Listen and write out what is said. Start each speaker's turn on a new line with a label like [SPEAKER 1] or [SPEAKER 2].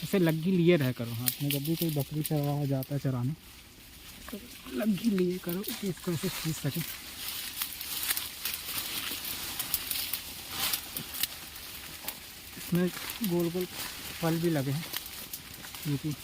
[SPEAKER 1] ऐसे लग्गी लिए रह करो हाथ में, जब भी कोई बकरी चरवा जाता है चराने तो लग्गी लिए करो कि इसको ऐसे खींच सके। इसमें गोल गोल फल भी लगे हैं ये